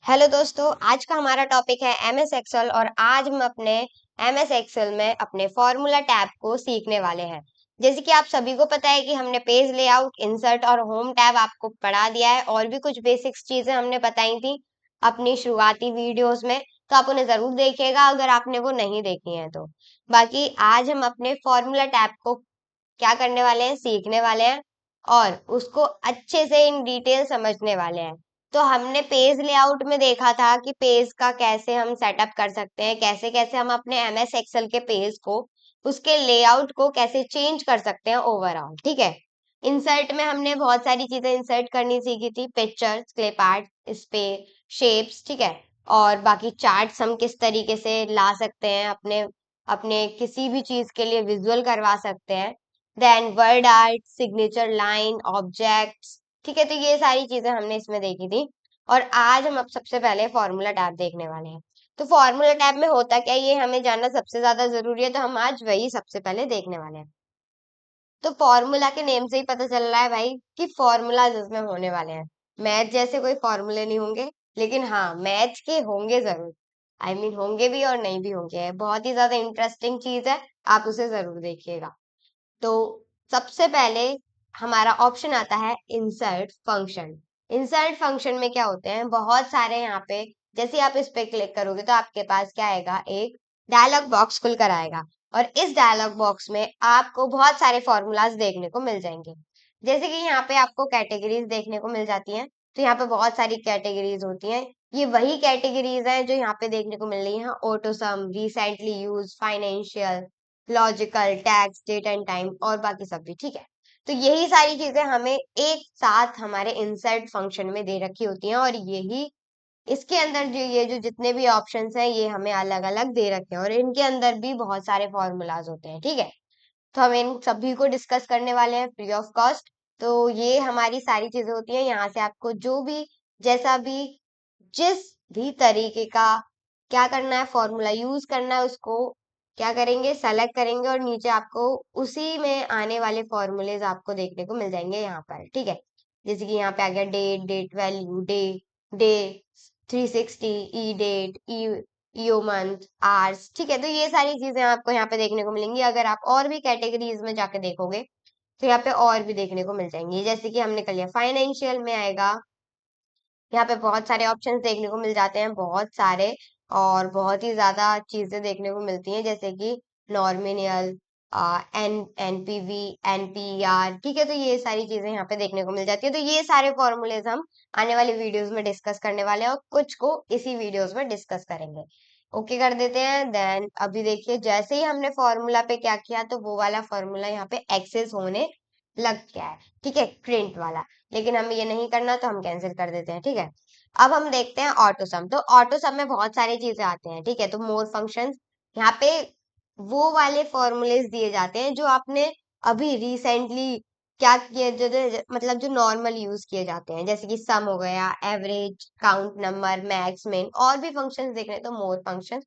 Hello दोस्तों, आज का हमारा टॉपिक है एमएस एक्सेल और आज हम अपने एमएस एक्सेल में अपने फॉर्मूला टैब को सीखने वाले हैं। जैसे कि आप सभी को पता है कि हमने पेज लेआउट, इंसर्ट और होम टैब आपको पढ़ा दिया है और भी कुछ बेसिक्स चीजें हमने बताई थी अपनी शुरुआती वीडियोस में, तो आप उन्हें जरूर देखिएगा अगर आपने वो नहीं देखी है तो। बाकी आज हम अपने फॉर्मूला टैब को क्या करने वाले हैं, सीखने वाले हैं और उसको अच्छे से इन डिटेल समझने वाले हैं। तो हमने पेज लेआउट में देखा था कि पेज का कैसे हम सेटअप कर सकते हैं, कैसे कैसे हम अपने एमएस एक्सेल के पेज को, उसके लेआउट को कैसे चेंज कर सकते हैं ओवरऑल। ठीक है। इंसर्ट में हमने बहुत सारी चीजें इंसर्ट करनी सीखी थी, पिक्चर्स, क्लिप आर्ट, स्पे, शेप्स। ठीक है। और बाकी चार्ट्स हम किस तरीके से ला सकते हैं, अपने अपने किसी भी चीज के लिए विजुअल करवा सकते हैं। Then word art, signature line, objects. ठीक है, तो ये सारी चीजें हमने इसमें देखी थी और आज हम अब सबसे पहले फॉर्मूला टैब देखने वाले हैं। तो फॉर्मूला टैब में होता क्या है, ये हमें जानना सबसे ज्यादा जरूरी है, तो हम आज वही सबसे पहले देखने वाले हैं। तो फॉर्मूला के नेम से ही पता चल रहा है भाई कि फॉर्मूला इसमें होने वाले हैं। मैथ जैसे कोई फॉर्मूले नहीं होंगे, लेकिन हाँ मैथ के होंगे जरूर। आई मीन होंगे भी और नहीं भी होंगे, बहुत ही ज्यादा इंटरेस्टिंग चीज है, आप उसे जरूर देखिएगा। तो सबसे पहले हमारा ऑप्शन आता है इंसर्ट फंक्शन। इंसर्ट फंक्शन में क्या होते हैं, बहुत सारे यहाँ पे, जैसे आप इस पे क्लिक करोगे तो आपके पास क्या आएगा, एक डायलॉग बॉक्स खुल कर आएगा और इस डायलॉग बॉक्स में आपको बहुत सारे फॉर्मूलाज देखने को मिल जाएंगे। जैसे कि यहाँ पे आपको कैटेगरीज देखने को मिल जाती हैं, तो यहाँ पे बहुत सारी कैटेगरीज होती हैं। ये वही कैटेगरीज हैं जो यहाँ पे देखने को मिल रही हैं, auto sum, recently use, financial, logical, tax, date and time और बाकी सब भी। ठीक है। तो यही सारी चीजें हमें एक साथ हमारे इंसर्ट फंक्शन में दे रखी होती हैं और यही इसके अंदर जो ये जो जितने भी ऑप्शंस हैं ये हमें अलग अलग दे रखे हैं और इनके अंदर भी बहुत सारे फॉर्मूलाज होते हैं। ठीक है। तो हम इन सभी को डिस्कस करने वाले हैं फ्री ऑफ कॉस्ट। तो ये हमारी सारी चीजें होती हैं, यहाँ से आपको जो भी, जैसा भी, जिस भी तरीके का क्या करना है, फॉर्मूला यूज करना है, उसको क्या करेंगे, सेलेक्ट करेंगे और नीचे आपको उसी में आने वाले फॉर्मूलेज आपको देखने को मिल जाएंगे यहाँ पर। ठीक है। जैसे कि यहाँ पे आ गया date, date value, day, day 360, E date, EO month, hours. ठीक है। तो ये सारी चीजें आपको यहाँ पे देखने को मिलेंगी। अगर आप और भी कैटेगरीज में जाके देखोगे तो यहाँ पे और भी देखने को मिल जाएंगी। जैसे कि हमने कर लिया फाइनेंशियल में आएगा, यहाँ पे बहुत सारे ऑप्शंस देखने को मिल जाते हैं, बहुत सारे, और बहुत ही ज्यादा चीजें देखने को मिलती हैं, जैसे कि नॉमिनल, एन एनपीवी, एनपीआर। ठीक है। तो ये सारी चीजें यहाँ पे देखने को मिल जाती है। तो ये सारे फॉर्मूलेज हम आने वाले वीडियोस में डिस्कस करने वाले हैं और कुछ को इसी वीडियोस में डिस्कस करेंगे। ओके कर देते हैं। देन अभी देखिए, जैसे ही हमने फॉर्मूला पे क्या किया तो वो वाला फॉर्मूला यहाँ पे एक्सेस होने लग गया है। ठीक है, प्रिंट वाला। लेकिन हमें ये नहीं करना तो हम कैंसिल कर देते हैं। ठीक है। अब हम देखते हैं ऑटो सम। तो ऑटो सम में बहुत सारी चीजें आते हैं। ठीक है। तो मोर फंक्शंस, यहाँ पे वो वाले फॉर्मूलेज दिए जाते हैं जो आपने अभी रिसेंटली क्या किए, मतलब जो नॉर्मल यूज किए जाते हैं, जैसे कि सम हो गया, एवरेज, काउंट नंबर, मैक्स, मिन। और भी फंक्शंस देखने तो मोर फंक्शन,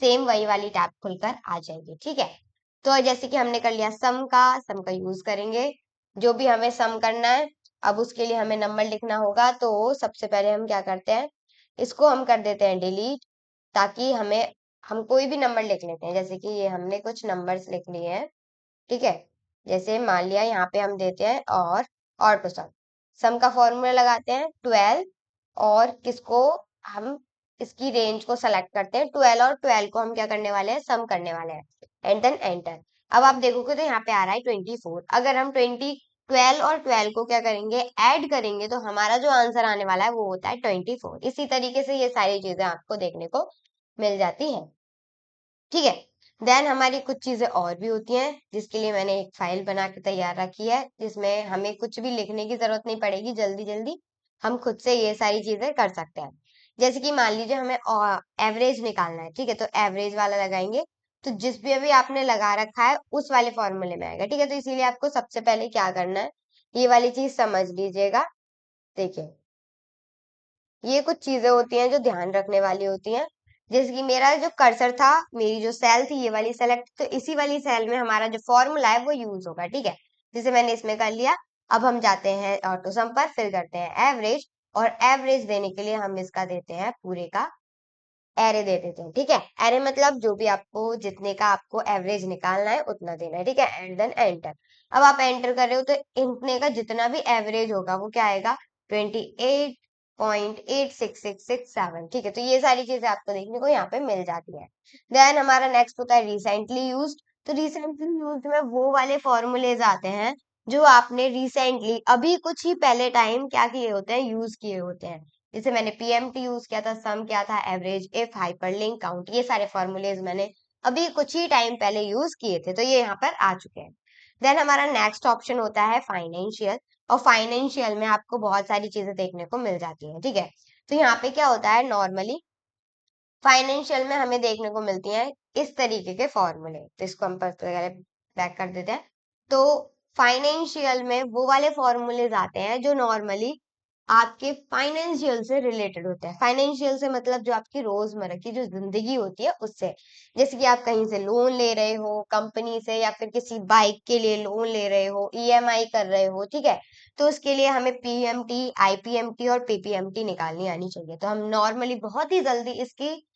सेम वही वाली टैब खुलकर आ जाएगी। ठीक है। तो जैसे कि हमने कर लिया सम का यूज करेंगे, जो भी हमें सम करना है। अब उसके लिए हमें नंबर लिखना होगा, तो सबसे पहले हम क्या करते हैं, इसको हम कर देते हैं डिलीट, ताकि हम कोई भी नंबर लिख लेते हैं। जैसे कि ये हमने कुछ नंबर्स लिख लिए हैं। ठीक है। जैसे मान लिया यहाँ पे हम देते हैं और ऑटो सम, सम का फॉर्मूला लगाते हैं 12 और किसको, हम इसकी रेंज को सेलेक्ट करते हैं 12 और 12 को हम क्या करने वाले हैं, सम करने वाले हैं, एंड देन एंटर। अब आप देखोगे तो यहाँ पे आ रहा है 24। अगर हम 12 और 12 को क्या करेंगे, ऐड करेंगे, तो हमारा जो आंसर आने वाला है वो होता है 24। इसी तरीके से ये सारी चीजें आपको देखने को मिल जाती है। ठीक है। देन हमारी कुछ चीजें और भी होती हैं, जिसके लिए मैंने एक फाइल बना के तैयार रखी है, जिसमें हमें कुछ भी लिखने की जरूरत नहीं पड़ेगी, जल्दी जल्दी हम खुद से ये सारी चीजें कर सकते हैं। जैसे कि मान लीजिए हमें एवरेज निकालना है। ठीक है। तो एवरेज वाला लगाएंगे, तो जिस भी अभी आपने लगा रखा है उस वाले फॉर्मूले में आएगा। ठीक है। तो इसीलिए आपको सबसे पहले क्या करना है, ये वाली चीज समझ लीजिएगा। देखिए, ये कुछ चीजें होती हैं जो ध्यान रखने वाली होती हैं। जैसे कि मेरा जो कर्सर था, मेरी जो सेल थी ये वाली सेलेक्ट, तो इसी वाली सेल में हमारा जो फॉर्मूला है वो यूज होगा। ठीक है। जैसे मैंने इसमें कर लिया। अब हम जाते हैं ऑटो सम पर, फिर करते हैं एवरेज और एवरेज देने के लिए हम इसका देते हैं पूरे का एरे दे देते हैं। ठीक है, एरे मतलब जो भी आपको जितने का आपको एवरेज निकालना है उतना देना है। ठीक है, एंड देन एंटर। अब आप एंटर कर रहे हो तो इतने का जितना भी एवरेज होगा वो क्या आएगा, 28.866667। ठीक है, तो ये सारी चीजें आपको देखने को यहाँ पे मिल जाती है। देन हमारा नेक्स्ट होता है रिसेंटली यूज्ड। तो रिसेंटली यूज्ड में वो वाले फॉर्मूलेज आते हैं जो आपने रिसेंटली अभी कुछ ही पहले टाइम क्या किए होते हैं, यूज किए होते हैं। जैसे मैंने पीएमटी यूज किया था, सम किया था, एवरेज, इफ, हाइपरलिंक, काउंट, ये सारे फॉर्मूलेज मैंने अभी कुछ ही टाइम पहले यूज किए थे, तो ये यहाँ पर आ चुके हैं। देन हमारा नेक्स्ट ऑप्शन होता है फाइनेंशियल। और फाइनेंशियल में आपको बहुत सारी चीजें देखने को मिल जाती है। ठीक है, तो यहाँ पे क्या होता है, नॉर्मली फाइनेंशियल में हमें देखने को मिलती हैं इस तरीके के फॉर्मूले। तो इसको हम वगैरह बैक कर देते हैं। तो फाइनेंशियल में वो वाले फॉर्मूलेज आते हैं जो नॉर्मली आपके फाइनेंशियल से रिलेटेड होते हैं। फाइनेंशियल से मतलब जो आपकी रोजमर्रा की जो जिंदगी होती है उससे। जैसे कि आप कहीं से लोन ले रहे हो कंपनी से, या फिर किसी बाइक के लिए लोन ले रहे हो, ईएमआई कर रहे हो। ठीक है, तो उसके लिए हमें पीएमटी, आईपीएमटी और पीपीएमटी निकालनी आनी चाहिए। तो हम नॉर्मली बहुत ही जल्दी इसकी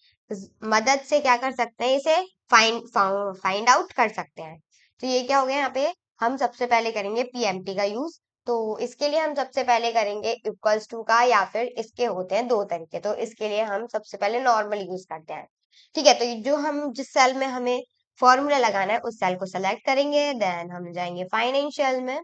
मदद से क्या कर सकते हैं, इसे फाइंड आउट कर सकते हैं। तो ये क्या हो गया, यहाँ पे हम सबसे पहले करेंगे पीएमटी का यूज। तो इसके लिए हम सबसे पहले करेंगे इक्वल्स टू का, या फिर इसके होते हैं दो तरीके। तो इसके लिए हम सबसे पहले नॉर्मल यूज करते हैं। ठीक है, तो जो हम जिस सेल में हमें फॉर्मूला लगाना है उस सेल को सेलेक्ट करेंगे। देन हम जाएंगे फाइनेंशियल में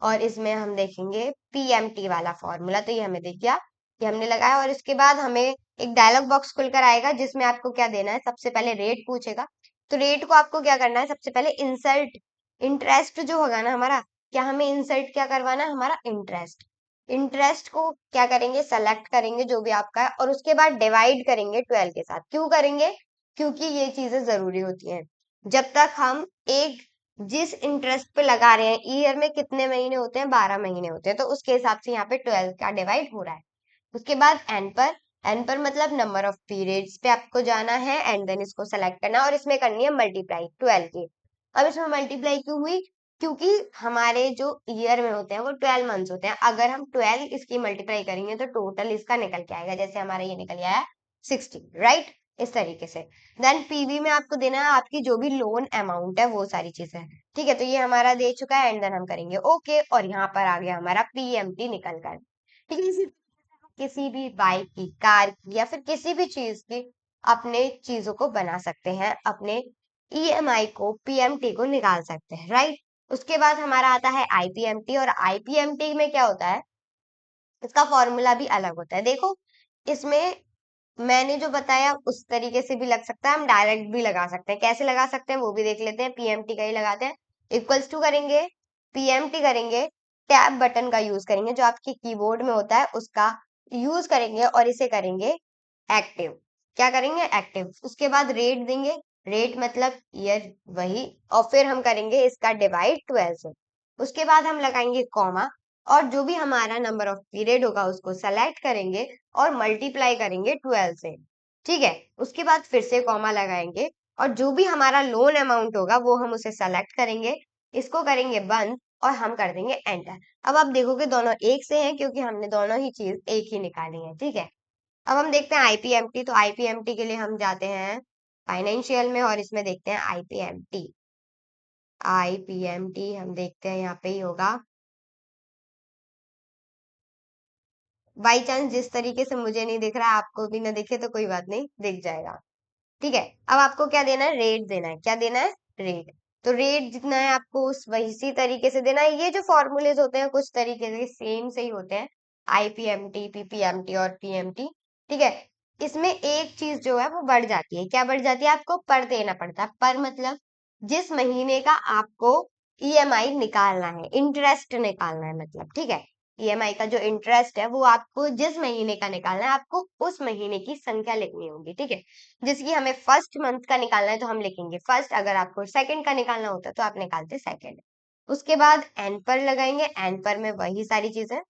और इसमें हम देखेंगे पीएमटी वाला फॉर्मूला। तो ये हमें दिख गया, ये हमने लगाया। और इसके बाद हमें एक डायलॉग बॉक्स खुलकर आएगा जिसमें आपको क्या देना है, सबसे पहले रेट पूछेगा। तो रेट को आपको क्या करना है, सबसे पहले इंसर्ट इंटरेस्ट जो होगा ना हमारा, क्या हमें इंसर्ट क्या करवाना है, हमारा इंटरेस्ट। इंटरेस्ट को क्या करेंगे, सेलेक्ट करेंगे जो भी आपका है, और उसके बाद डिवाइड करेंगे 12 के साथ। क्यों करेंगे, क्योंकि ये चीजें जरूरी होती हैं। जब तक हम एक जिस इंटरेस्ट पे लगा रहे हैं, ईयर में कितने महीने होते हैं, 12 महीने होते हैं, तो उसके हिसाब से यहाँ पे 12 का डिवाइड हो रहा है। उसके बाद एन पर मतलब नंबर ऑफ पीरियड्स पे आपको जाना है, एंड देन इसको सेलेक्ट करना है और इसमें करनी है मल्टीप्लाई 12 की। अब इसमें मल्टीप्लाई क्यों हुई, क्योंकि हमारे जो ईयर में होते हैं वो 12 मंथ्स होते हैं। अगर हम 12 इसकी मल्टीप्लाई करेंगे तो टोटल इसका निकल के आएगा, जैसे हमारा ये निकल आया 60, राइट, इस तरीके से। देन पीवी में आपको देना है आपकी जो भी लोन अमाउंट है वो सारी चीजें। ठीक है, तो ये हमारा दे चुका है, एंड देन हम करेंगे ओके, और यहाँ पर आ गया हमारा पीएमटी निकल कर। ठीक है, इसी किसी भी बाइक की, कार की, या फिर किसी भी चीज की अपने चीजों को बना सकते हैं, अपने ईएमआई को, पीएमटी को निकाल सकते हैं, राइट। उसके बाद हमारा आता है आईपीएमटी। और आईपीएमटी में क्या होता है, इसका फॉर्मूला भी अलग होता है। देखो, इसमें मैंने जो बताया उस तरीके से भी लग सकता है, हम डायरेक्ट भी लगा सकते हैं। कैसे लगा सकते हैं वो भी देख लेते हैं। पीएमटी का ही लगाते हैं, इक्वल्स टू करेंगे, पीएमटी करेंगे, टैब बटन का यूज करेंगे जो आपके कीबोर्ड में होता है उसका यूज करेंगे, और इसे करेंगे एक्टिव। क्या करेंगे, एक्टिव। उसके बाद रेट देंगे, रेट मतलब ईयर वही, और फिर हम करेंगे इसका डिवाइड 12 से। उसके बाद हम लगाएंगे कॉमा, और जो भी हमारा नंबर ऑफ पीरियड होगा उसको सेलेक्ट करेंगे और मल्टीप्लाई करेंगे 12 से। ठीक है, उसके बाद फिर से कॉमा लगाएंगे, और जो भी हमारा लोन अमाउंट होगा वो हम उसे सेलेक्ट करेंगे, इसको करेंगे बंद, और हम कर देंगे एंटर। अब आप देखोगे दोनों एक से हैं क्योंकि हमने दोनों ही चीज एक ही निकाली है। ठीक है, अब हम देखते हैं आईपीएमटी। तो आईपीएमटी के लिए हम जाते हैं फाइनेंशियल में और इसमें देखते हैं आईपीएमटी। आईपीएमटी हम देखते हैं यहाँ पे ही होगा। बाई चांस जिस तरीके से मुझे नहीं दिख रहा है आपको भी ना दिखे तो कोई बात नहीं, दिख जाएगा। ठीक है, अब आपको क्या देना है, रेट देना है। क्या देना है, रेट। तो रेट जितना है आपको उस वैसी तरीके से देना है। ये जो फॉर्मूलेज होते हैं कुछ तरीके से सेम से ही होते हैं, आईपीएमटी, पीपीएमटी और पीएमटी। ठीक है, इसमें एक चीज जो है वो बढ़ जाती है। क्या बढ़ जाती है, आपको पर देना पड़ता है। पर मतलब जिस महीने का आपको ईएमआई निकालना है, इंटरेस्ट निकालना है मतलब। ठीक है, ईएमआई का जो इंटरेस्ट है वो आपको जिस महीने का निकालना है, आपको उस महीने की संख्या लिखनी होगी। ठीक है, जैसे कि हमें फर्स्ट मंथ का निकालना है तो हम लिखेंगे फर्स्ट, अगर आपको सेकंड का निकालना होता है तो आप निकालते सेकंड। उसके बाद एन पर लगाएंगे, एन पर में वही सारी चीजें,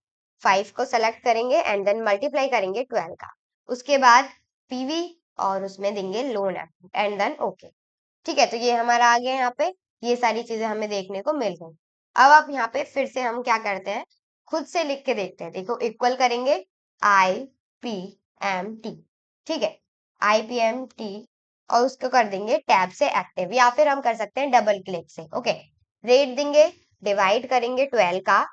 5 को सेलेक्ट करेंगे एंड देन मल्टीप्लाई करेंगे 12 का। उसके बाद पीवी और उसमें देंगे लोन एंड देन ओके। ठीक है, तो ये हमारा आ गया। यहाँ पे ये सारी चीजें हमें देखने को मिल गई। अब आप यहाँ पे फिर से हम क्या करते हैं, खुद से लिख के देखते हैं। देखो, इक्वल करेंगे, IPMT, ठीक है, IPMT, और उसको कर देंगे टैब से एक्टिव, या फिर हम कर सकते हैं डबल क्लिक से। ओके, रेट देंगे, डिवाइड करेंगे 12 का,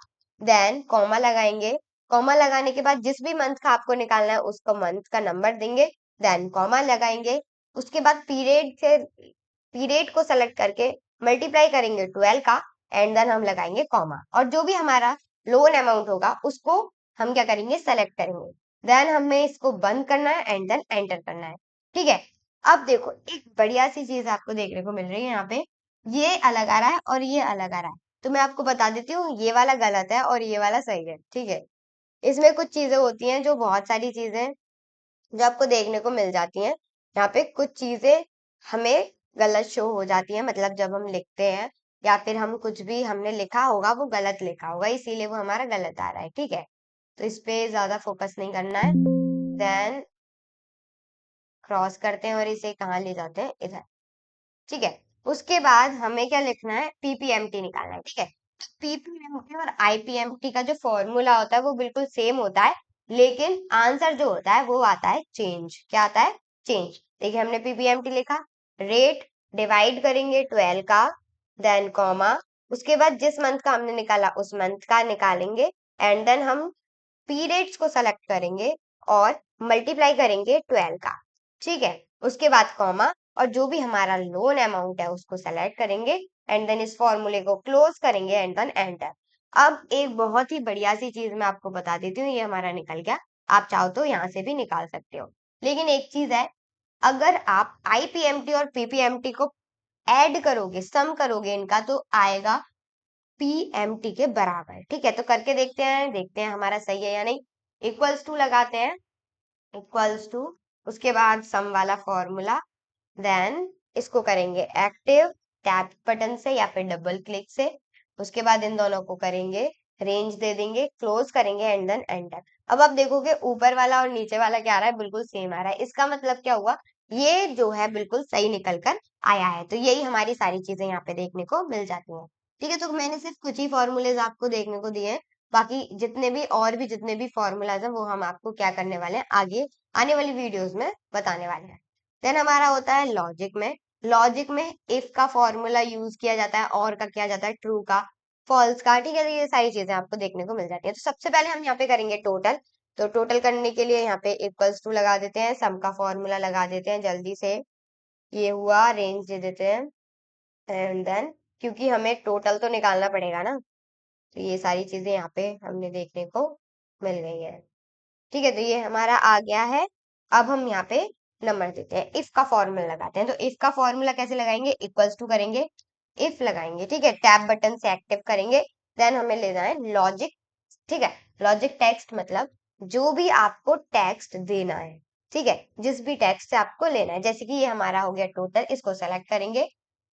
देन कॉमा लगाएंगे, कॉमा लगाने के बाद जिस भी मंथ का आपको निकालना है उसको मंथ का नंबर देंगे, देन कॉमा लगाएंगे, उसके बाद पीरियड को सेलेक्ट करके मल्टीप्लाई करेंगे 12 का, एंड देन हम लगाएंगे कॉमा, और जो भी हमारा लोन अमाउंट होगा उसको हम क्या करेंगे, सेलेक्ट करेंगे, देन हमें इसको बंद करना है एंड देन एंटर करना है। ठीक है, अब देखो एक बढ़िया सी चीज आपको देखने को मिल रही है यहाँ पे, ये अलग आ रहा है और ये अलग आ रहा है, तो मैं आपको बता देती हूँ ये वाला गलत है और ये वाला सही है। ठीक है, इसमें कुछ चीजें होती हैं, जो बहुत सारी चीजें जो आपको देखने को मिल जाती हैं, यहाँ पे कुछ चीजें हमें गलत शो हो जाती हैं, मतलब जब हम लिखते हैं या फिर हम कुछ भी हमने लिखा होगा वो गलत लिखा होगा, इसीलिए वो हमारा गलत आ रहा है। ठीक है, तो इस पे ज्यादा फोकस नहीं करना है, देन क्रॉस करते हैं और इसे कहाँ ले जाते हैं, इधर। ठीक है, उसके बाद हमें क्या लिखना है, पीपीएमटी निकालना है। ठीक है, तो पीपीएमटी और आईपीएमटी का जो फॉर्मूला होता है वो बिल्कुल सेम होता है, लेकिन आंसर जो होता है वो आता है चेंज। क्या आता है, चेंज। देखिए हमने पीपीएमटी लिखा, रेट डिवाइड करेंगे 12 का, देन कॉमा, उसके बाद जिस मंथ का हमने निकाला उस मंथ का निकालेंगे, एंड देन हम पीरियड्स को सेलेक्ट करेंगे और मल्टीप्लाई करेंगे 12 का। ठीक है, उसके बाद कॉमा, और जो भी हमारा लोन अमाउंट है उसको सेलेक्ट करेंगे, एंड देन इस फॉर्मूले को क्लोज करेंगे एंड देन एंटर। अब एक बहुत ही बढ़िया सी चीज मैं आपको बता देती हूँ, ये हमारा निकल गया, आप चाहो तो यहाँ से भी निकाल सकते हो, लेकिन एक चीज है, अगर आप आईपीएमटी और पीपीएमटी को ऐड करोगे, सम करोगे इनका, तो आएगा पीएमटी के बराबर। ठीक है, तो करके देखते हैं हमारा सही है या नहीं। इक्वल्स टू लगाते हैं, इक्वल्स टू, उसके बाद सम वाला फॉर्मूला, देन इसको करेंगे एक्टिव टैब बटन से या फिर डबल क्लिक से, उसके बाद इन दोनों को करेंगे रेंज दे देंगे, क्लोज करेंगे एंड देन एंटर। अब आप देखोगे ऊपर वाला और नीचे वाला क्या आ रहा है, बिल्कुल सेम आ रहा है, इसका मतलब क्या हुआ, ये जो है बिल्कुल सही निकल कर आया है। तो यही हमारी सारी चीजें यहाँ पे देखने को मिल जाती हैं। ठीक है, तो मैंने सिर्फ कुछ ही फॉर्मूलेज आपको देखने को दिए हैं, बाकी जितने भी फॉर्मूलाज हैं वो हम आपको क्या करने वाले हैं, आगे आने वाली वीडियोस में बताने वाले हैं। देन हमारा होता है लॉजिक में, लॉजिक में इफ का फॉर्मूला यूज किया जाता है, और का किया जाता है ट्रू का, फॉल्स का। ठीक है, तो ये सारी चीजें आपको देखने को मिल जाती है। तो सबसे पहले हम यहाँ पे करेंगे टोटल, तो टोटल करने के लिए यहाँ पे इक्वल्स टू लगा देते हैं, सम का फॉर्मूला लगा देते हैं जल्दी से, ये हुआ, रेंज दे देते हैं, एंड देन क्योंकि हमें टोटल तो निकालना पड़ेगा ना, तो ये सारी चीजें यहाँ पे हमने देखने को मिल गई है। ठीक है, तो ये हमारा आ गया है। अब हम यहाँ पे नंबर देते हैं, इफ का फॉर्मूला लगाते हैं, तो इफ का फॉर्मूला कैसे लगाएंगे, इक्वल्स टू करेंगे, इफ लगाएंगे, ठीक है, टैब बटन से एक्टिव करेंगे, देन हमें लेना है लॉजिक। ठीक है, लॉजिक टेक्स्ट मतलब जो भी आपको टेक्स्ट देना है, ठीक है, जिस भी टेक्स्ट से आपको लेना है, जैसे कि ये हमारा हो गया टोटल, इसको सेलेक्ट करेंगे।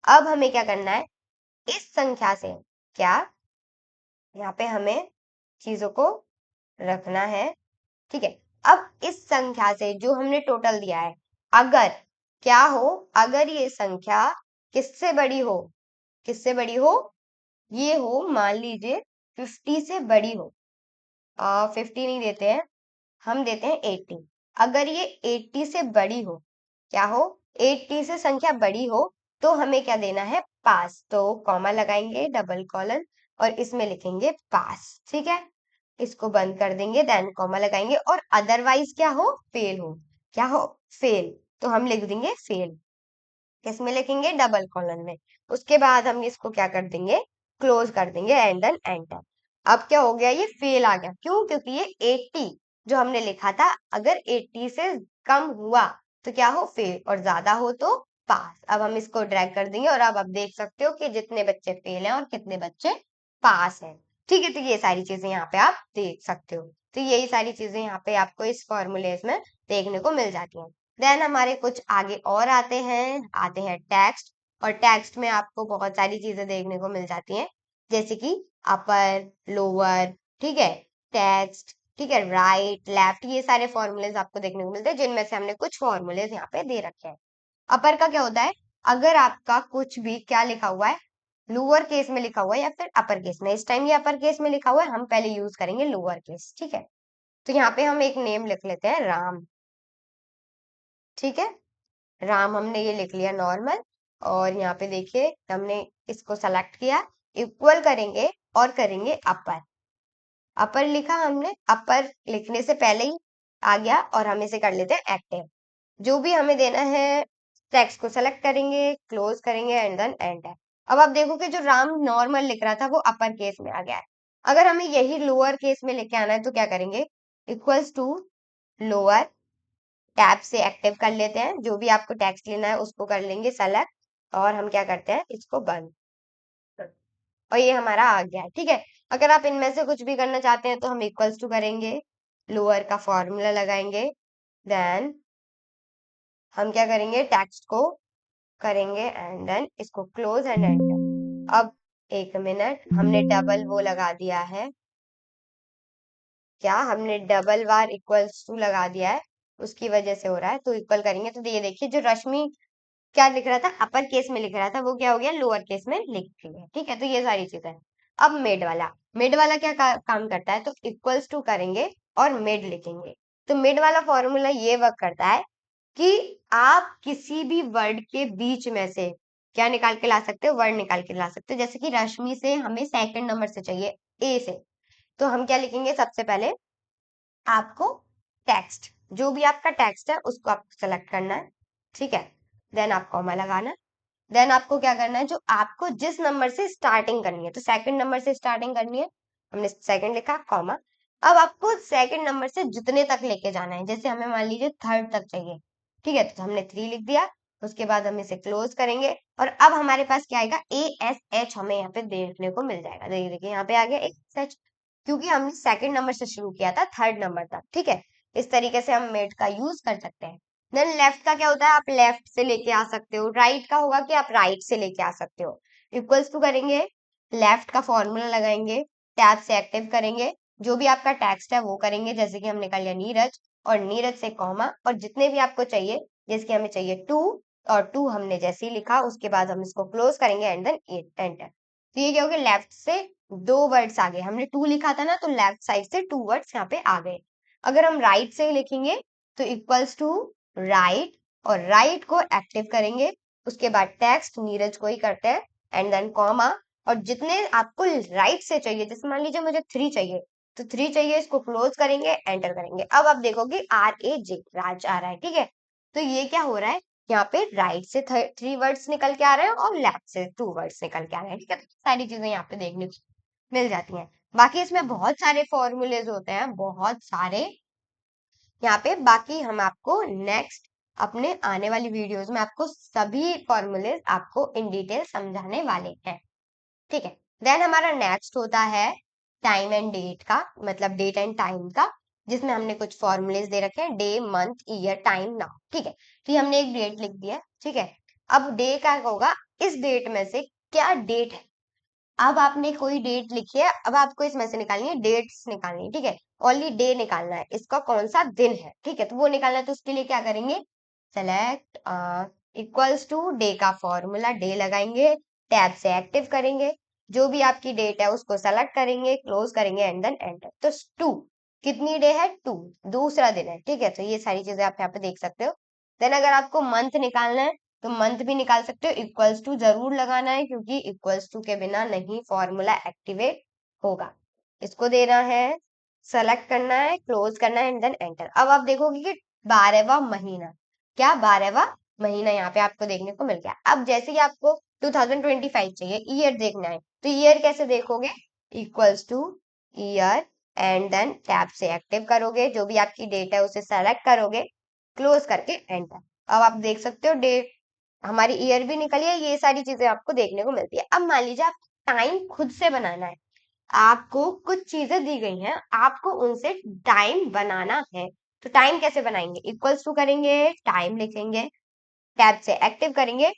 अब हमें क्या करना है, इस संख्या से क्या, यहाँ पे हमें चीजों को रखना है। ठीक है, अब इस संख्या से जो हमने टोटल दिया है, अगर क्या हो, अगर ये संख्या किससे बड़ी हो, किससे बड़ी हो, ये हो मान लीजिए 50 से बड़ी हो, 50 नहीं देते हैं, हम देते हैं 80। अगर ये 80 से बड़ी हो, क्या हो, 80 से संख्या बड़ी हो, तो हमें क्या देना है, पास। तो कॉमा लगाएंगे, डबल कॉलन, और इसमें लिखेंगे पास। ठीक है, इसको बंद कर देंगे, देन कॉमा लगाएंगे, और अदरवाइज क्या हो, फेल हो, क्या हो, फेल, तो हम लिख देंगे फेल, किसमें लिखेंगे, डबल कॉलन में। उसके बाद हम इसको क्या कर देंगे, क्लोज कर देंगे एंड देन एंटर। अब क्या हो गया, ये फेल आ गया, क्यों, क्योंकि ये 80 जो हमने लिखा था, अगर 80 से कम हुआ तो क्या हो, फेल, और ज्यादा हो तो पास। अब हम इसको ड्रैग कर देंगे, और अब आप देख सकते हो कि जितने बच्चे फेल हैं और कितने बच्चे पास हैं। ठीक है, तो ये सारी चीजें यहाँ पे आप देख सकते हो। तो यही सारी चीजें यहाँ पे आपको इस फॉर्मूलेज में देखने को मिल जाती हैं। देन हमारे कुछ आगे और आते हैं टेक्स्ट, और टेक्स्ट में आपको बहुत सारी चीजें देखने को मिल जाती हैं, जैसे कि अपर, लोअर, ठीक है, टेक्स्ट, ठीक है, राइट, लेफ्ट, ये सारे फॉर्मूलेज आपको देखने को मिलते हैं, जिनमें से हमने कुछ फॉर्मूलेज यहाँ पे दे रखे हैं। अपर का क्या होता है, अगर आपका कुछ भी क्या लिखा हुआ है, लोअर केस में लिखा हुआ है या फिर अपर केस में, इस टाइम ये अपर केस में लिखा हुआ है, हम पहले यूज करेंगे लोअर केस। ठीक है, तो यहाँ पे हम एक नेम लिख लेते हैं राम। ठीक है, राम हमने ये लिख लिया नॉर्मल। और यहाँ पे देखिए हमने इसको सेलेक्ट किया, इक्वल करेंगे और करेंगे अपर। अपर लिखा हमने, अपर लिखने से पहले ही आ गया और हम इसे कर लेते हैं एक्टिव। जो भी हमें देना है टेक्स्ट को सेलेक्ट करेंगे, क्लोज करेंगे एंड देन एंटर। अब आप देखोगे जो राम नॉर्मल लिख रहा था वो अपर केस में आ गया है। अगर हमें यही लोअर केस में लेके आना है तो क्या करेंगे, इक्वल्स टू लोअर, टैब से एक्टिव कर लेते हैं, जो भी आपको टेक्स्ट लेना है उसको कर लेंगे सेलेक्ट और हम क्या करते हैं इसको बंद, और ये हमारा आ गया है। ठीक है, अगर आप इनमें से कुछ भी करना चाहते हैं तो हम इक्वल्स टू करेंगे, लोअर का फॉर्मूला लगाएंगे, देन हम क्या करेंगे टेक्स्ट को करेंगे एंड देन इसको क्लोज एंड एंटर। अब एक मिनट, हमने डबल वो लगा दिया है, क्या हमने डबल बार इक्वल्स टू लगा दिया है, उसकी वजह से हो रहा है। तो इक्वल करेंगे तो ये देखिए जो रश्मि क्या लिख रहा था अपर केस में लिख रहा था वो क्या हो गया लोअर केस में लिख गया। ठीक है, तो ये सारी चीजें हैं। अब मेड वाला क्या काम करता है, तो इक्वल्स टू करेंगे और मेड लिखेंगे। तो मेड वाला फॉर्मूला ये वर्क करता है कि आप किसी भी वर्ड के बीच में से क्या निकाल के ला सकते हो, वर्ड निकाल के ला सकते हो। जैसे कि रश्मि से हमें सेकंड नंबर से चाहिए, ए से, तो हम क्या लिखेंगे, सबसे पहले आपको टेक्स्ट, जो भी आपका टेक्स्ट है उसको आपको सेलेक्ट करना है। ठीक है, देन आप कॉमा लगाना है, देन आपको क्या करना है जो आपको जिस नंबर से स्टार्टिंग करनी है, तो सेकंड नंबर से स्टार्टिंग करनी है, हमने सेकंड लिखा कॉमा। अब आपको सेकंड नंबर से जितने तक लेके जाना है, जैसे हमें मान लीजिए थर्ड तक चाहिए। ठीक है, तो हमने 3 लिख दिया, उसके बाद हम इसे क्लोज करेंगे और अब हमारे पास क्या आएगा, ASH हमें यहाँ पे देखने को मिल जाएगा। देखिए यहाँ पे आ गया ASH, क्योंकि हमने सेकंड नंबर से शुरू किया था थर्ड नंबर तक। ठीक है, इस तरीके से हम मेड का यूज कर सकते हैं। देन लेफ्ट का क्या होता है, आप लेफ्ट से लेके आ सकते हो। राइट का होगा कि आप राइट से लेके आ सकते हो। इक्वल्स टू करेंगे, लेफ्ट का फॉर्मूला लगाएंगे, टैब से एक्टिव करेंगे, जो भी आपका टेक्स्ट है वो करेंगे, जैसे कि हमने कर लिया नीरज, और नीरज से कॉमा, और जितने भी आपको चाहिए, जैसे कि हमें चाहिए 2, और 2 हमने जैसे ही लिखा उसके बाद हम इसको क्लोज करेंगे एंड देन एंटर। तो ये क्या हो गया, लेफ्ट से 2 वर्ड्स आ गए, हमने 2 लिखा था ना, तो लेफ्ट साइड से 2 वर्ड्स यहाँ पे आ गए। अगर हम राइट से लिखेंगे तो इक्वल्स टू राइट, और राइट को एक्टिव करेंगे, उसके बाद टेक्स्ट नीरज को ही करते हैं एंड देन कॉमा, और जितने आपको राइट से चाहिए, जैसे मान लीजिए मुझे 3 चाहिए, तो 3 चाहिए, इसको क्लोज करेंगे एंटर करेंगे। अब आप देखोगे RAJ राज आ रहा है। ठीक है, तो ये क्या हो रहा है, यहाँ पे राइट से 3 वर्ड्स निकल के आ रहे हैं और लेफ्ट से 2 वर्ड्स निकल के आ रहे हैं। ठीक है, तो सारी चीजें यहाँ पे देखने को मिल जाती हैं। बाकी इसमें बहुत सारे फॉर्मूलेज होते हैं, बहुत सारे यहाँ पे। बाकी हम आपको नेक्स्ट अपने आने वाली वीडियोस में आपको सभी फॉर्मूलेज आपको इन डिटेल समझाने वाले हैं। ठीक है, देन हमारा नेक्स्ट होता है टाइम एंड डेट का, मतलब डेट एंड टाइम का, जिसमें हमने कुछ फॉर्मूलेज दे रखे हैं, day month year time now. ठीक है, तो ये हमने एक डेट लिख दिया। ठीक है, अब डे का होगा, इस डेट में से क्या डेट है। अब आपने कोई डेट लिखी है, अब आपको इसमें से निकालनी है, डेट्स निकालनी है। ठीक है, ओनली डे निकालना है, इसका कौन सा दिन है। ठीक है, तो वो निकालना है, तो उसके लिए क्या करेंगे, सेलेक्ट इक्वल्स टू डे का फॉर्मूला, डे लगाएंगे, टैब से एक्टिव करेंगे, जो भी आपकी डेट है उसको सेलेक्ट करेंगे, क्लोज करेंगे एंड देन एंटर। तो 2 कितनी डे है, 2 दूसरा दिन है। ठीक है, तो ये सारी चीजें आप यहाँ पे देख सकते हो। देन अगर आपको मंथ निकालना है तो मंथ भी निकाल सकते हो, इक्वल्स टू जरूर लगाना है, क्योंकि इक्वल्स टू के बिना नहीं फॉर्मूला एक्टिवेट होगा। इसको देना है, सेलेक्ट करना है, क्लोज करना है एंड देन एंटर। अब आप देखोगे कि 12वां महीना, क्या 12वां महीना यहाँ पे आपको देखने को मिल गया। अब जैसे ही आपको 2025 चाहिए, ईयर देखना है, तो ईयर कैसे देखोगे, equals to year and then tab से एक्टिव करोगे, जो भी आपकी डेट है उसे सेलेक्ट करोगे, क्लोज करके एंटर। अब आप देख सकते हो डेट हमारी ईयर भी निकली है, ये सारी चीजें आपको देखने को मिलती है। अब मान लीजिए आप टाइम खुद से बनाना है, आपको कुछ चीजें दी गई हैं, आपको उनसे टाइम बनाना है, तो टाइम कैसे बनाएंगे, इक्वल्स टू करेंगे, टाइम लिखेंगे, टैब से एक्टिव करेंगे।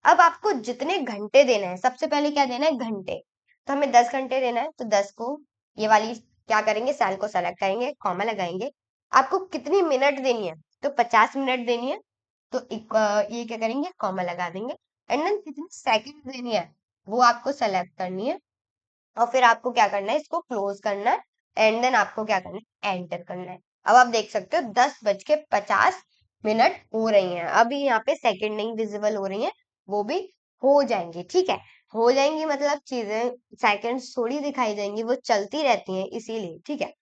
अब आपको जितने घंटे देना है, सबसे पहले क्या देना है, घंटे, तो हमें 10 घंटे देना है, तो 10 को ये वाली क्या करेंगे, सेल को सेलेक्ट करेंगे, कॉमा लगाएंगे। आपको कितनी मिनट देनी है, तो 50 मिनट देनी है, तो ये क्या करेंगे, कॉमा लगा देंगे। एंड देन कितनी सेकंड देनी है वो आपको सेलेक्ट करनी है, और फिर आपको क्या करना है, इसको क्लोज करना है एंड देन आपको क्या करना है, एंटर करना है। अब आप देख सकते हो 10:50 हो रही हैं। अभी यहाँ पे सेकंड नहीं विजिबल हो रही हैं, वो भी हो जाएंगी, ठीक है। हो जाएंगी मतलब चीजें सेकंड्स थोड़ी दिखाई देंगी, वो चलती रहती हैं इसीलिए, ठीक है।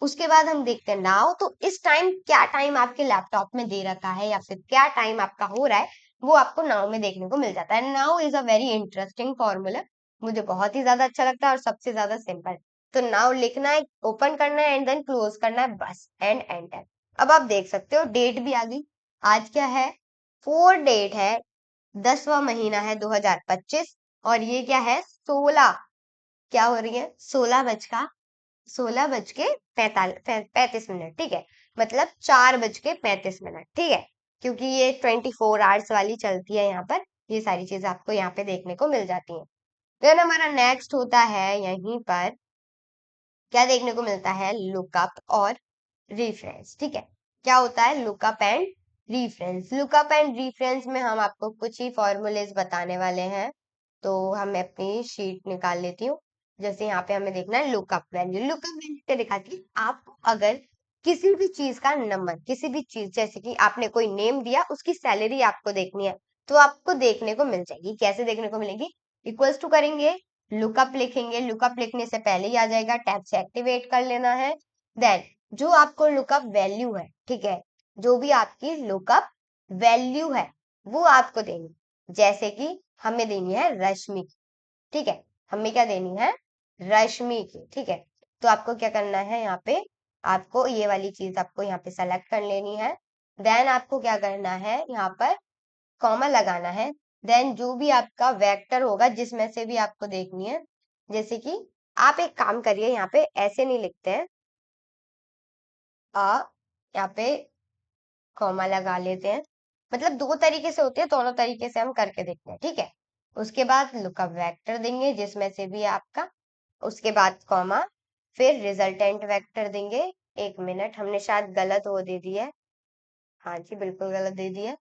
उसके बाद हम देखते हैं नाउ। तो इस टाइम क्या टाइम आपके लैपटॉप में दे रखा है या फिर क्या टाइम आपका हो रहा है, वो आपको नाउ में देखने को मिल जाता है। Now is a very interesting formula, मुझे बहुत ही ज्यादा अच्छा लगता है और सबसे ज्यादा सिंपल। तो नाउ लिखना है, ओपन करना है एंड देन क्लोज करना है, बस एंड एंटर। अब आप देख सकते हो डेट भी आ गई। आज क्या है, 4 डेट है, 10वां महीना है 2025। और ये क्या है, 16, क्या हो रही है, 16:35, ठीक है। मतलब 4:35, ठीक है। क्योंकि ये 24 आवर्स वाली चलती है यहाँ पर, ये सारी चीजें आपको यहाँ पे देखने को मिल जाती हैं। देन हमारा नेक्स्ट होता है यहीं पर, क्या देखने को मिलता है, लुकअप और रेफरेंस, ठीक है। क्या होता है lookup and reference. Lookup and reference में हम आपको कुछ ही फॉर्मूलेज बताने वाले हैं। तो हम अपनी शीट निकाल लेती हूँ। जैसे यहाँ पे हमें देखना है लुकअप वैल्यू। लुकअप वैल्यू क्या दिखाती है, आप अगर किसी भी चीज का नंबर, किसी भी चीज, जैसे कि आपने कोई नेम दिया, उसकी सैलरी आपको देखनी है, तो आपको देखने को मिल जाएगी। कैसे देखने को मिलेगी, इक्वल्स टू करेंगे, लुकअप लिखेंगे, लुकअप लिखने से पहले ही आ जाएगा, टैब से एक्टिवेट कर लेना है। देन जो आपको लुकअप वैल्यू है, ठीक है, जो भी आपकी लुकअप वैल्यू है वो आपको देनी, जैसे कि हमें देनी है रश्मि की, ठीक है। हमें क्या देनी है, रश्मि की, ठीक है। तो आपको क्या करना है, यहाँ पे आपको ये वाली चीज आपको यहाँ पे सेलेक्ट कर लेनी है। देन आपको क्या करना है, यहाँ पर कॉमा लगाना है। देन जो भी आपका वेक्टर होगा, जिसमें से भी आपको देखनी है, जैसे कि आप एक काम करिए, यहाँ पे ऐसे नहीं लिखते हैं, यहाँ पे कॉमा लगा लेते हैं। मतलब दो तरीके से होते हैं, दोनों तरीके से हम करके देखते हैं, ठीक है। उसके बाद लुकअप वेक्टर देंगे जिसमें से भी आपका, उसके बाद कॉमा, फिर रिजल्टेंट वेक्टर देंगे। एक मिनट, हमने शायद गलत वो दे दिया है, हाँ जी बिल्कुल गलत दे दिया है।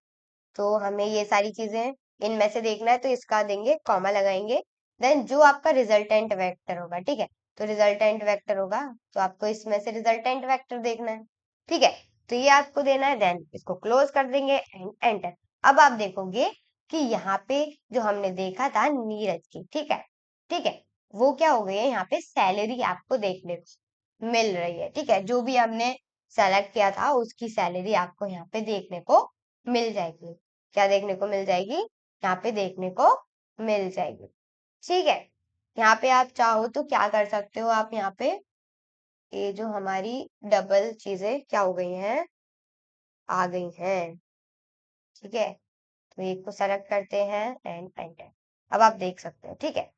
तो हमें ये सारी चीजें इनमें से देखना है, तो इसका देंगे, कॉमा लगाएंगे। देन जो आपका रिजल्टेंट वेक्टर होगा, ठीक है, तो रिजल्टेंट वेक्टर होगा, तो आपको इसमें से रिजल्टेंट वेक्टर देखना है, ठीक है। तो ये आपको देना है, देन इसको क्लोज कर देंगे एंड एंटर। अब आप देखोगे कि यहाँ पे जो हमने देखा था नीरज की, ठीक है, ठीक है, वो क्या हो गई है, यहाँ पे सैलरी आपको देखने को मिल रही है, ठीक है। जो भी हमने सेलेक्ट किया था उसकी सैलरी आपको यहाँ पे देखने को मिल जाएगी। क्या देखने को मिल जाएगी, यहाँ पे देखने को मिल जाएगी, ठीक है। यहाँ पे आप चाहो तो क्या कर सकते हो, आप यहाँ पे ये जो हमारी डबल चीजें क्या हो गई हैं, आ गई हैं, ठीक है। तो एक को सेलेक्ट करते हैं एंड एंटर। अब आप देख सकते हो, ठीक है।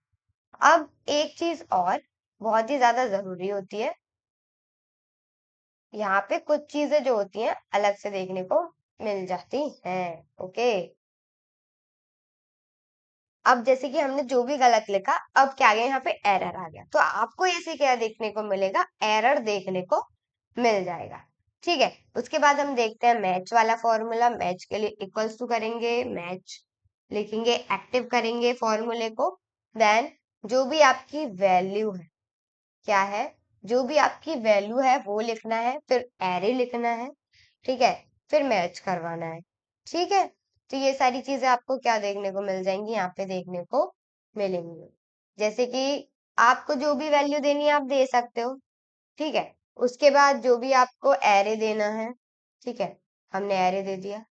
अब एक चीज और बहुत ही ज्यादा जरूरी होती है, यहाँ पे कुछ चीजें जो होती हैं अलग से देखने को मिल जाती हैं, ओके। अब जैसे कि हमने जो भी गलत लिखा, अब क्या आ गया, यहाँ पे एरर आ गया, तो आपको ऐसे क्या देखने को मिलेगा, एरर देखने को मिल जाएगा, ठीक है। उसके बाद हम देखते हैं मैच वाला फॉर्मूला। मैच के लिए इक्वल्स टू करेंगे, मैच लिखेंगे, एक्टिव करेंगे फॉर्मूले को। देन जो भी आपकी वैल्यू है, क्या है, जो भी आपकी वैल्यू है वो लिखना है, फिर एरे लिखना है, ठीक है, फिर मैच करवाना है, ठीक है। तो ये सारी चीजें आपको क्या देखने को मिल जाएंगी, यहाँ पे देखने को मिलेंगी। जैसे कि आपको जो भी वैल्यू देनी है आप दे सकते हो, ठीक है। उसके बाद जो भी आपको एरे देना है, ठीक है, हमने एरे दे दिया।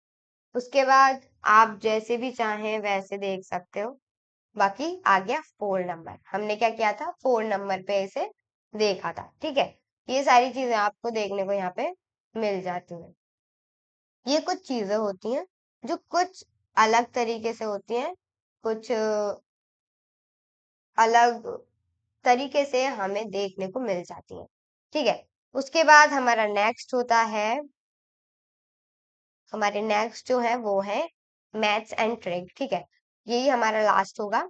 उसके बाद आप जैसे भी चाहें वैसे देख सकते हो। बाकी आ गया 4 नंबर, हमने क्या किया था, 4 नंबर पे इसे देखा था, ठीक है। ये सारी चीजें आपको देखने को यहाँ पे मिल जाती हैं। ये कुछ चीजें होती हैं जो कुछ अलग तरीके से होती हैं, कुछ अलग तरीके से हमें देखने को मिल जाती हैं, ठीक है। उसके बाद हमारा नेक्स्ट होता है, हमारे नेक्स्ट जो है वो है मैथ्स एंड ट्रिक, ठीक है। यही हमारा लास्ट होगा।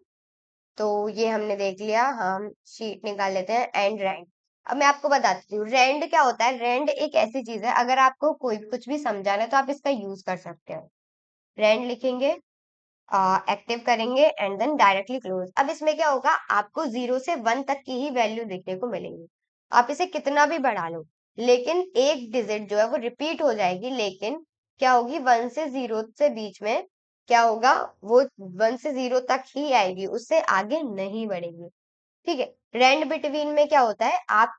तो ये हमने देख लिया, हम शीट निकाल लेते हैं एंड रैंड। अब मैं आपको बताती हूँ रैंड क्या होता है। रैंड एक ऐसी चीज है, अगर आपको कोई कुछ भी समझाना है तो आप इसका यूज कर सकते हो। रैंड लिखेंगे, एक्टिव करेंगे एंड देन डायरेक्टली क्लोज। अब इसमें क्या होगा, आपको 0 से 1 तक की ही वैल्यू देखने को मिलेंगी। आप इसे कितना भी बढ़ा लो, लेकिन एक डिजिट जो है वो रिपीट हो जाएगी, लेकिन क्या होगी, 1 से 0 से बीच में क्या होगा, वो 1 से 0 तक ही आएगी, उससे आगे नहीं बढ़ेगी। ठीक है। रैंड बिटवीन में क्या होता है, आप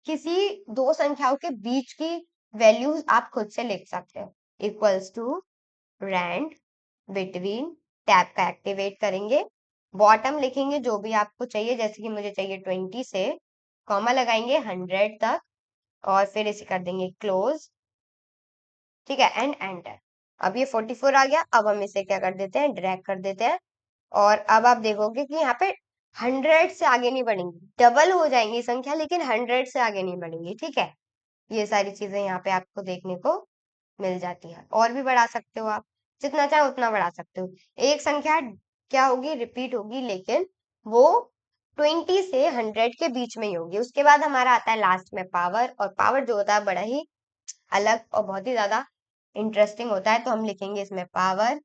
किसी दो संख्याओं के बीच की वैल्यूज आप खुद से लिख सकते हो, equals to rand between, tab का एक्टिवेट करेंगे, बॉटम लिखेंगे जो भी आपको चाहिए, जैसे कि मुझे चाहिए 20 से, कॉमा लगाएंगे 100 तक, और फिर इसे कर देंगे क्लोज। ठीक है, एंड एंटर। अब ये 44 आ गया। अब हम इसे क्या कर देते हैं, ड्रैग कर देते हैं, और अब आप देखोगे कि यहाँ पे 100 से आगे नहीं बढ़ेंगी, डबल हो जाएंगी संख्या, लेकिन 100 से आगे नहीं बढ़ेंगी। ठीक है, ये सारी चीजें यहाँ पे आपको देखने को मिल जाती है। और भी बढ़ा सकते हो आप, जितना चाहे उतना बढ़ा सकते हो। एक संख्या क्या होगी, रिपीट होगी, लेकिन वो 20 से 100 के बीच में ही होगी। उसके बाद हमारा आता है लास्ट में पावर, और पावर जो होता है बड़ा ही अलग और बहुत ही ज्यादा इंटरेस्टिंग होता है। तो हम लिखेंगे इसमें पावर,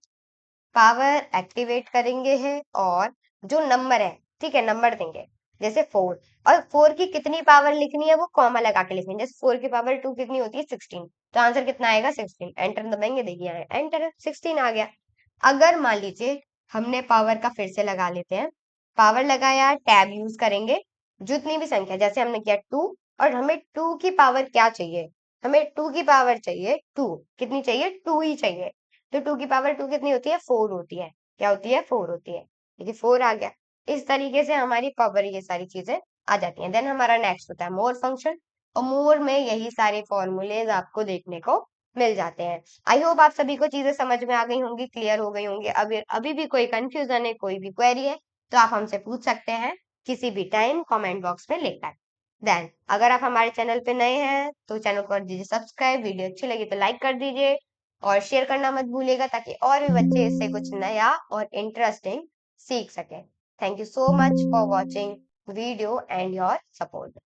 पावर एक्टिवेट करेंगे है, और जो नंबर है, ठीक है, नंबर देंगे, जैसे 4, और 4 की कितनी पावर लिखनी है वो कॉमा लगा के लिखेंगे। जैसे 4 की पावर 2 कितनी होती है, 16, तो आंसर कितना आएगा, 16। एंटर दबाएंगे, देखिए एंटर, 16 आ गया। अगर मान लीजिए हमने पावर का फिर से लगा लेते हैं, पावर लगाया, टैब यूज करेंगे, जितनी भी संख्या, जैसे हमने किया 2, और हमें 2 की पावर क्या चाहिए, हमें 2 की पावर चाहिए 2, कितनी चाहिए, 2 ही चाहिए। तो 2 की पावर 2 कितनी होती है, 4 होती है। क्या होती है, 4 होती है। देखिए 4 आ गया। इस तरीके से हमारी पावर, ये सारी चीजें आ जाती हैं। देन हमारा नेक्स्ट होता है मोर फंक्शन, और मोर में यही सारे फॉर्मूलेज आपको देखने को मिल जाते हैं। आई होप आप सभी को चीजें समझ में आ गई होंगी, क्लियर हो गई होंगी। अभी अभी भी कोई कंफ्यूजन है, कोई भी क्वेरी है, तो आप हमसे पूछ सकते हैं किसी भी टाइम कमेंट बॉक्स में लिखकर। देन अगर आप हमारे चैनल पे नए हैं तो चैनल को कर दीजिए सब्सक्राइब, वीडियो अच्छी लगी तो लाइक कर दीजिए, और शेयर करना मत भूलिएगा, ताकि और भी बच्चे इससे कुछ नया और इंटरेस्टिंग सीख सकें। Thank you so much for watching video and your support.